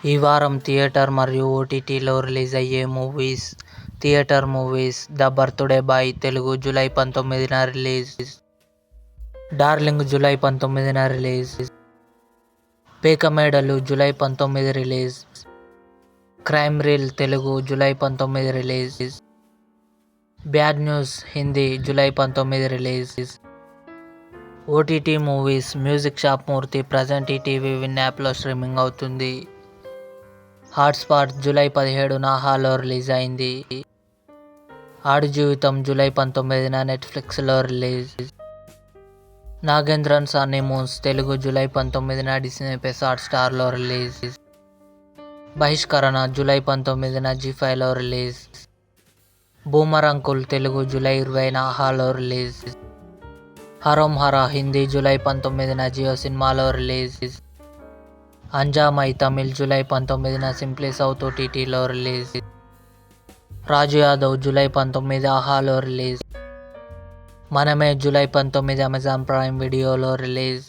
ఈ వారం థియేటర్ మరియు ఓటీటీలో రిలీజ్ అయ్యే movies. Theatre movies: the birthday boy Telugu July 19న రిలీజ్. డార్లింగ్ జూలై 19న release. Pekamedalu July 19 release. Crime reel Telugu July 19 release. Bad news Hindi July 19 release. OTT movies: music shop Murthy present ETV win యాప్లో streaming అవుతుంది. Hotstar July 17న హాలో release అయింది. Aadu Jeevitham July 19న నెట్ఫ్లిక్స్లో release. Nagendran honeymoons Telugu July 19న డిస్నీ ప్లస్ హాట్స్టార్లో రిలీజ్. బహిష్కరణ జూలై 19న జీ5లో release. Boomer uncle Telugu July 20న హాలో రిలీజ్. హరోం హరా హిందీ జూలై 19న జియో సినిమాలో రిలీజ్. అంజామై తమిళ్ జూలై 19న సింప్లీ సౌత్ ఓటీటీలో రిలీజ్. రాజు యాదవ్ జూలై 19 ఆహాలో release. Maname July 19 Amazon prime వీడియోలో రిలీజ్.